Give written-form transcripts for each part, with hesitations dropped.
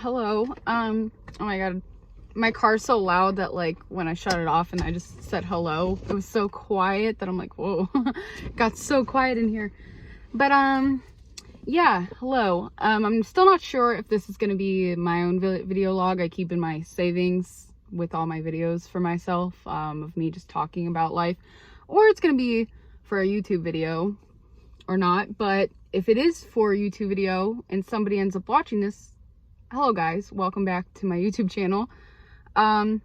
Hello. Oh my god, my car's so loud that like when I shut it off and I just said hello, it was so quiet that I'm like, whoa. It got so quiet in here. But yeah, hello. I'm still not sure if this is gonna be my own video log I keep in my savings with all my videos for myself, of me just talking about life, or it's gonna be for a YouTube video or not. But if it is for a YouTube video and somebody ends up watching this, hello guys, welcome back to my YouTube channel. I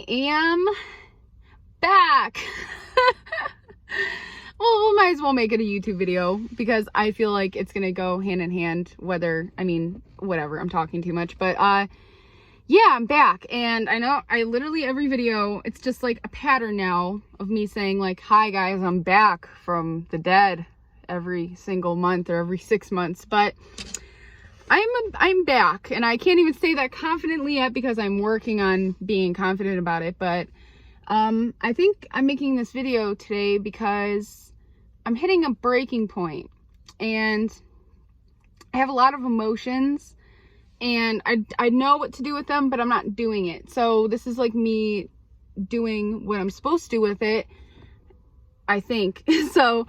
am back. Well, we might as well make it a YouTube video because I feel like it's gonna go hand in hand, whatever, I'm talking too much, but yeah, I'm back. And I know literally every video, it's just like a pattern now of me saying like, hi guys, I'm back from the dead every single month or every 6 months. But I'm back, and I can't even say that confidently yet because I'm working on being confident about it. But I think I'm making this video today because I'm hitting a breaking point, and I have a lot of emotions, and I know what to do with them, but I'm not doing it. So this is like me doing what I'm supposed to do with it, I think. So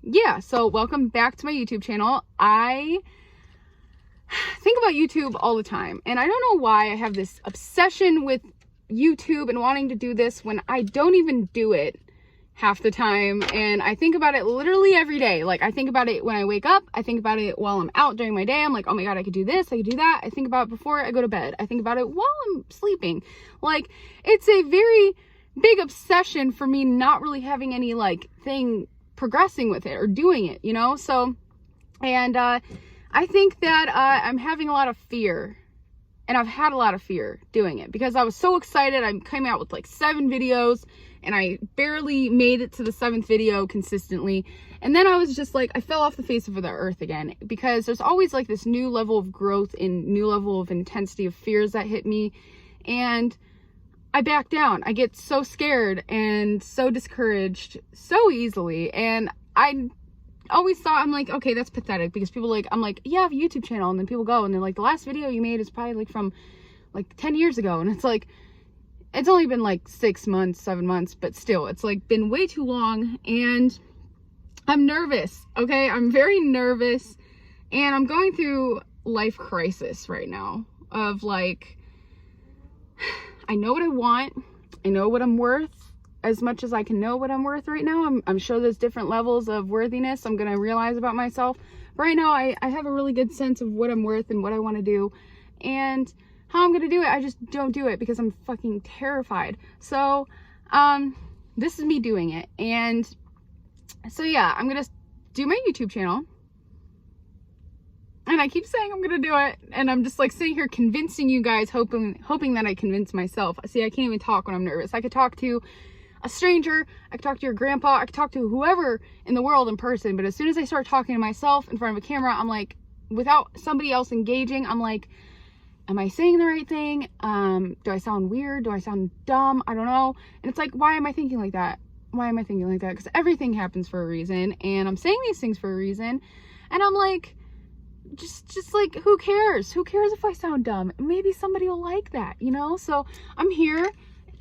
yeah, so welcome back to my YouTube channel. I think about YouTube all the time, and I don't know why I have this obsession with YouTube and wanting to do this when I don't even do it half the time. And I think about it literally every day. Like, I think about it when I wake up, I think about it while I'm out during my day. I'm like, oh my god, I could do this, I could do that. I think about it before I go to bed, I think about it while I'm sleeping. Like, it's a very big obsession for me, not really having any like thing progressing with it or doing it, you know. So, and I think that I'm having a lot of fear, and I've had a lot of fear doing it because I was so excited. I came out with like 7 videos and I barely made it to the 7th video consistently. And then I was just like, I fell off the face of the earth again, because there's always like this new level of growth and new level of intensity of fears that hit me. And I back down. I get so scared and so discouraged so easily. And I always thought, I'm like, okay, that's pathetic, because people like, I'm like, yeah, I have a YouTube channel, and then people go and they're like, the last video you made is probably like from like 10 years ago. And it's like, it's only been like 6 months, 7 months, but still, it's like been way too long. And I'm nervous, okay? I'm very nervous, and I'm going through life crisis right now of like, I know what I want, I know what I'm worth, as much as I can know what I'm worth right now. I'm sure there's different levels of worthiness I'm gonna realize about myself. But right now, I have a really good sense of what I'm worth and what I want to do, and how I'm gonna do it. I just don't do it because I'm fucking terrified. So this is me doing it. And so yeah, I'm gonna do my YouTube channel, and I keep saying I'm gonna do it, and I'm just like sitting here convincing you guys, hoping that I convince myself. See, I can't even talk when I'm nervous. I could talk to a stranger, I could talk to your grandpa, I could talk to whoever in the world in person, but as soon as I start talking to myself in front of a camera, I'm like, without somebody else engaging, I'm like, am I saying the right thing? Do I sound weird? Do I sound dumb? I don't know. And it's like, why am I thinking like that? Why am I thinking like that? Because everything happens for a reason, and I'm saying these things for a reason, and I'm like, just like, who cares? Who cares if I sound dumb? Maybe somebody will like that, you know? So I'm here,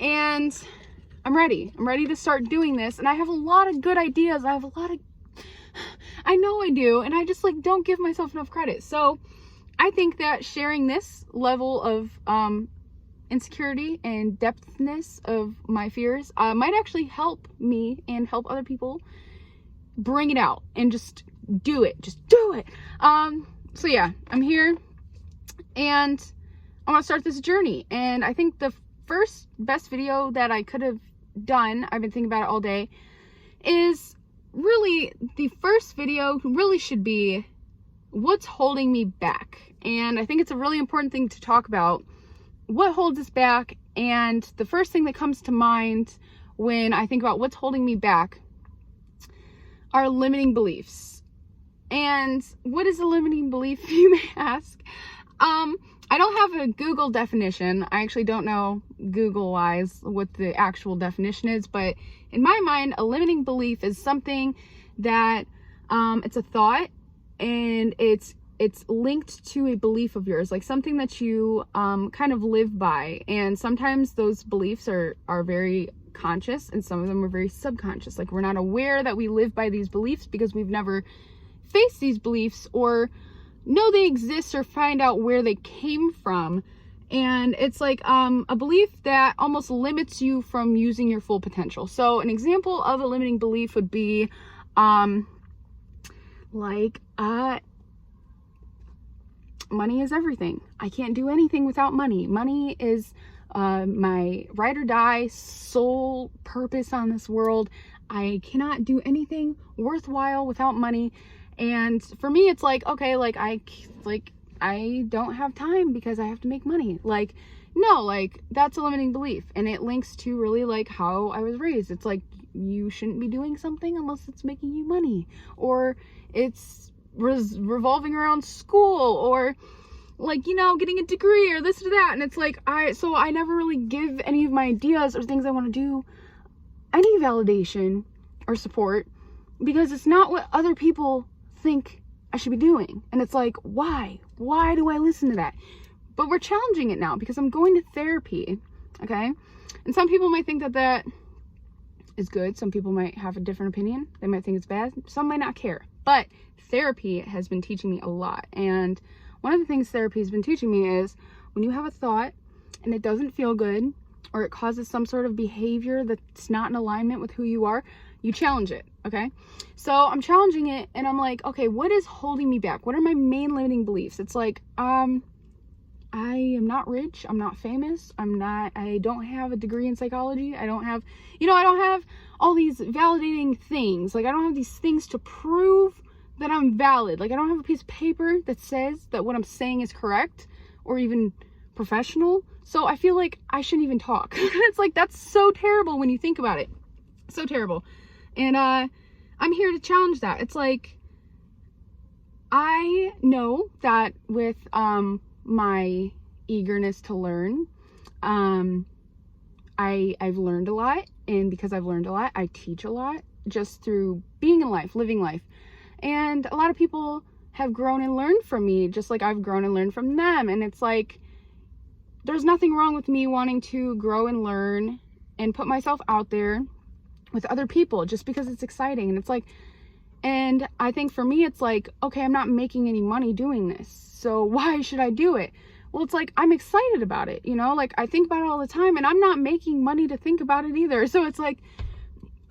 and I'm ready to start doing this, and I have a lot of good ideas. I know I do, and I just like don't give myself enough credit. So I think that sharing this level of insecurity and depthness of my fears might actually help me and help other people bring it out and just do it. So yeah, I'm here, and I want to start this journey. And I think the first best video that I could have done, I've been thinking about it all day, is really the first video really should be what's holding me back. And I think it's a really important thing to talk about, what holds us back. And the first thing that comes to mind when I think about what's holding me back are limiting beliefs. And what is a limiting belief, you may ask? I don't have a Google definition. I actually don't know Google-wise what the actual definition is, but in my mind, a limiting belief is something that it's a thought, and it's it's linked to a belief of yours, like something that you kind of live by. And sometimes those beliefs are very conscious, and some of them are very subconscious. Like, we're not aware that we live by these beliefs because we've never faced these beliefs or know they exist or find out where they came from. And it's like a belief that almost limits you from using your full potential. So an example of a limiting belief would be money is everything. I can't do anything without money. Money is my ride or die sole purpose on this world. I cannot do anything worthwhile without money. And for me, it's like, okay, like I don't have time because I have to make money. Like, no, like that's a limiting belief. And it links to really like how I was raised. It's like, you shouldn't be doing something unless it's making you money, or it's revolving around school, or like, you know, getting a degree or this or that. And it's like, so I never really give any of my ideas or things I want to do any validation or support, because it's not what other people think I should be doing. And it's like, why do I listen to that? But we're challenging it now because I'm going to therapy. Okay. And some people might think that that is good. Some people might have a different opinion. They might think it's bad. Some might not care. But therapy has been teaching me a lot. And one of the things therapy has been teaching me is when you have a thought and it doesn't feel good, or it causes some sort of behavior that's not in alignment with who you are, you challenge it. Okay. So I'm challenging it, and I'm like, okay, what is holding me back? What are my main limiting beliefs? It's like, I am not rich. I'm not famous. I don't have a degree in psychology. I don't have all these validating things. Like, I don't have these things to prove that I'm valid. Like, I don't have a piece of paper that says that what I'm saying is correct or even professional. So I feel like I shouldn't even talk. It's like, that's so terrible when you think about it. So terrible. And I'm here to challenge that. It's like, I know that with my eagerness to learn, I've learned a lot. And because I've learned a lot, I teach a lot just through being in life, living life. And a lot of people have grown and learned from me, just like I've grown and learned from them. And it's like, there's nothing wrong with me wanting to grow and learn and put myself out there with other people just because it's exciting. And it's like, and I think for me, it's like, okay, I'm not making any money doing this, so why should I do it? Well, it's like, I'm excited about it, you know, like I think about it all the time, and I'm not making money to think about it either. So it's like,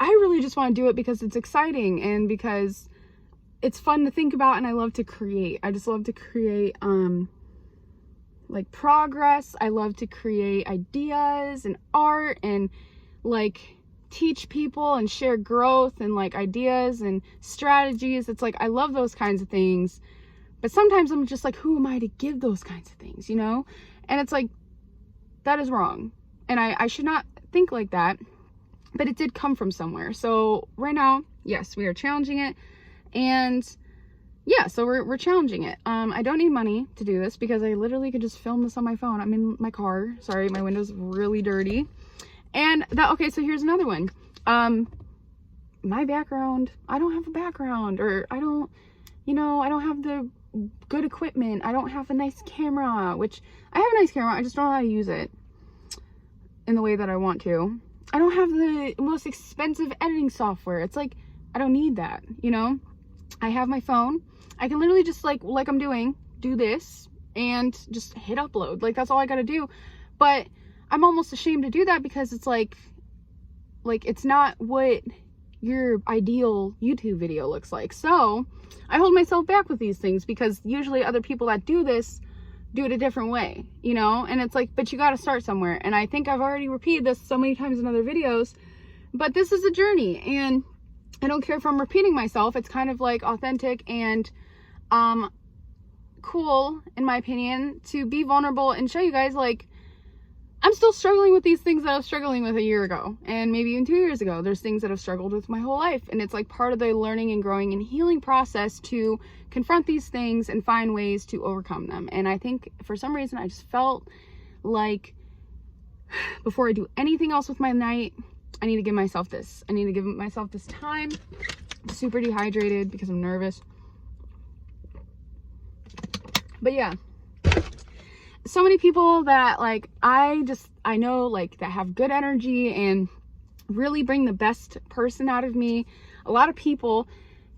I really just want to do it because it's exciting and because it's fun to think about, and I love to create. I just love to create like progress. I love to create ideas and art and like teach people and share growth and like ideas and strategies. It's like, I love those kinds of things, but sometimes I'm just like, who am I to give those kinds of things, you know? And it's like, that is wrong. And I should not think like that, but it did come from somewhere. So right now, yes, we are challenging it. And yeah, so we're challenging it. I don't need money to do this because I literally could just film this on my phone. I'm in my car. Sorry, my window's really dirty. And okay, so here's another one. My background, I don't have a background, or I don't have the good equipment. I don't have a nice camera, which I have a nice camera. I just don't know how to use it in the way that I want to. I don't have the most expensive editing software. It's like, I don't need that, you know? I have my phone. I can literally just like I'm doing, do this and just hit upload. Like, that's all I gotta do. But I'm almost ashamed to do that because it's like it's not what your ideal YouTube video looks like. So I hold myself back with these things because usually other people that do this do it a different way, you know? And it's like, but you got to start somewhere. And I think I've already repeated this so many times in other videos, but this is a journey, and I don't care if I'm repeating myself. It's kind of like authentic and cool, in my opinion, to be vulnerable and show you guys, like, I'm still struggling with these things that I was struggling with a year ago, and maybe even 2 years ago. There's things that I've struggled with my whole life, and it's like part of the learning and growing and healing process to confront these things and find ways to overcome them. And I think for some reason I just felt like before I do anything else with my night, I need to give myself this. I need to give myself this time. I'm super dehydrated because I'm nervous. But yeah, so many people that like I know like that have good energy and really bring the best person out of me. A lot of people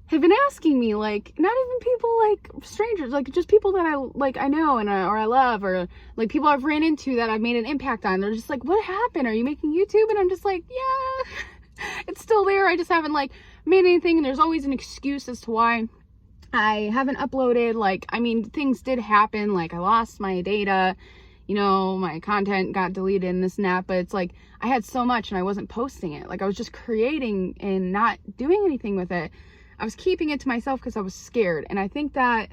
have been asking me, like, not even people like strangers, like just people that I know and or I love, or like people I've ran into that I've made an impact on. They're just like, what happened? Are you making YouTube? And I'm just like, yeah, it's still there. I just haven't like made anything. And there's always an excuse as to why I haven't uploaded. Like, I mean, things did happen. Like, I lost my data, you know, my content got deleted and this and that, but it's like I had so much and I wasn't posting it. Like, I was just creating and not doing anything with it. I was keeping it to myself because I was scared. And I think that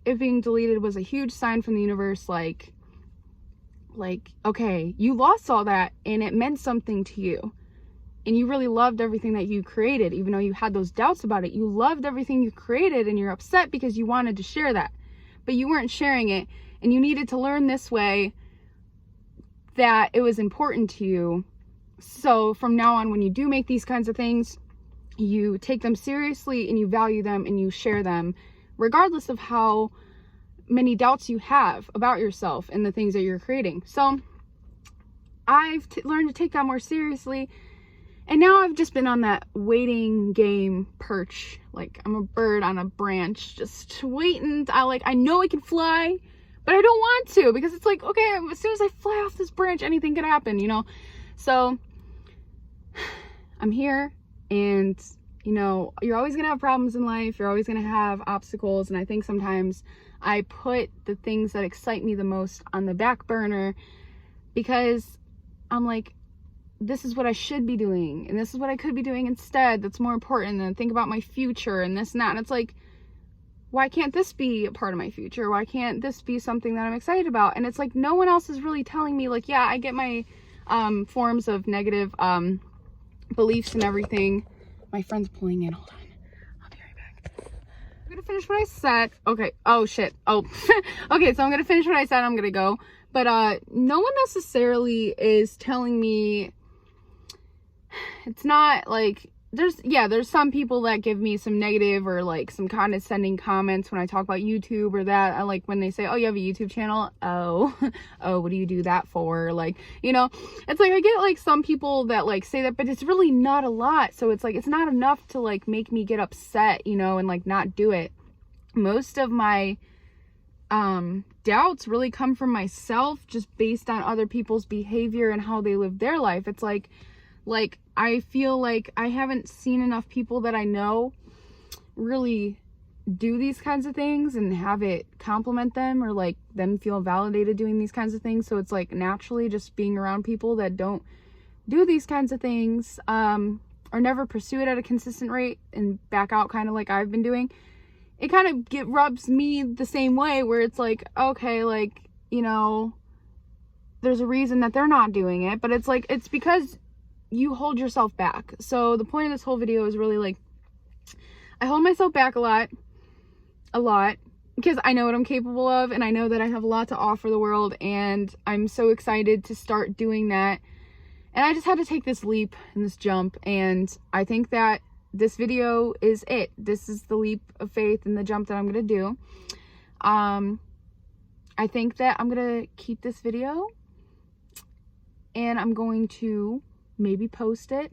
it being deleted was a huge sign from the universe, like, okay, you lost all that and it meant something to you. And you really loved everything that you created, even though you had those doubts about it. You loved everything you created and you're upset because you wanted to share that, but you weren't sharing it. And you needed to learn this way that it was important to you. So from now on, when you do make these kinds of things, you take them seriously and you value them and you share them, regardless of how many doubts you have about yourself and the things that you're creating. So I've learned to take that more seriously. And now I've just been on that waiting game perch. Like, I'm a bird on a branch, just waiting. I know I can fly, but I don't want to, because it's like, okay, as soon as I fly off this branch, anything could happen, you know? So I'm here, and, you know, you're always going to have problems in life. You're always going to have obstacles. And I think sometimes I put the things that excite me the most on the back burner, because I'm like, this is what I should be doing, and this is what I could be doing instead that's more important, and think about my future and this and that. And it's like, why can't this be a part of my future? Why can't this be something that I'm excited about? And it's like, no one else is really telling me, like, yeah, I get my forms of negative beliefs and everything. My friend's pulling in. Hold on, I'll be right back. I'm gonna finish what I said. Okay. Oh shit. Oh okay, so I'm gonna finish what I said. I'm gonna go. But no one necessarily is telling me. It's not like there's some people that give me some negative or like some condescending comments when I talk about YouTube or that. I like when they say, oh, you have a YouTube channel. Oh, what do you do that for? Like, you know, it's like I get like some people that like say that, but it's really not a lot. So it's like, it's not enough to like make me get upset, you know, and like not do it. Most of my doubts really come from myself, just based on other people's behavior and how they live their life. It's like I feel like I haven't seen enough people that I know really do these kinds of things and have it compliment them, or like them feel validated doing these kinds of things. So it's like naturally just being around people that don't do these kinds of things, or never pursue it at a consistent rate and back out, kind of like I've been doing. It kind of rubs me the same way, where it's like, okay, like, you know, there's a reason that they're not doing it, but it's like, it's because you hold yourself back. So the point of this whole video is really like, I hold myself back a lot, because I know what I'm capable of, and I know that I have a lot to offer the world, and I'm so excited to start doing that. And I just had to take this leap and this jump, and I think that this video is it. This is the leap of faith and the jump that I'm gonna do. I think that I'm gonna keep this video, and I'm going to maybe post it,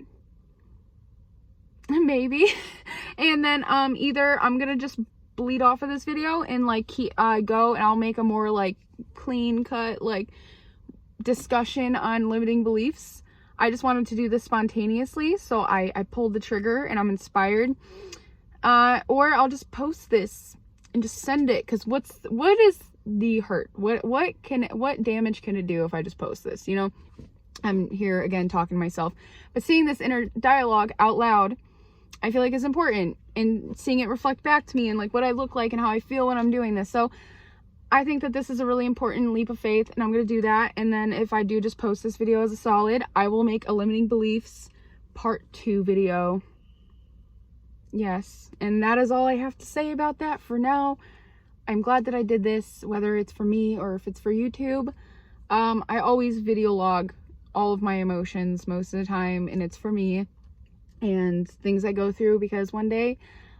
maybe, and then either I'm gonna just bleed off of this video and like go, and I'll make a more like clean cut like discussion on limiting beliefs. I just wanted to do this spontaneously, so I pulled the trigger and I'm inspired. Or I'll just post this and just send it, because what is the hurt? What damage can it do if I just post this, you know? I'm here again talking to myself, but seeing this inner dialogue out loud, I feel like is important, and seeing it reflect back to me and like what I look like and how I feel when I'm doing this. So I think that this is a really important leap of faith, and I'm going to do that. And then if I do just post this video as a solid, I will make a limiting beliefs part 2 video. Yes. And that is all I have to say about that for now. I'm glad that I did this, whether it's for me or if it's for YouTube. I always video log all of my emotions most of the time, and it's for me and things I go through, because one day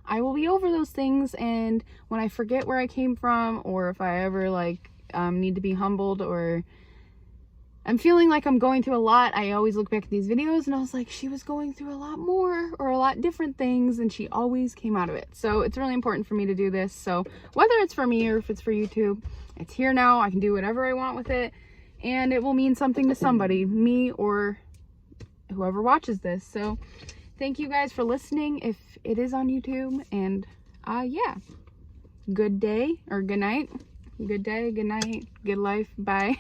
I will be over those things, and when I forget where I came from, or if I ever like need to be humbled, or I'm feeling like I'm going through a lot, I always look back at these videos and I was like, she was going through a lot more or a lot different things, and she always came out of it. So it's really important for me to do this. So whether it's for me or if it's for YouTube, it's here now. I can do whatever I want with it, and it will mean something to somebody, me or whoever watches this. So thank you guys for listening if it is on YouTube, and yeah, good day or good night. Good day, good night, good life, bye.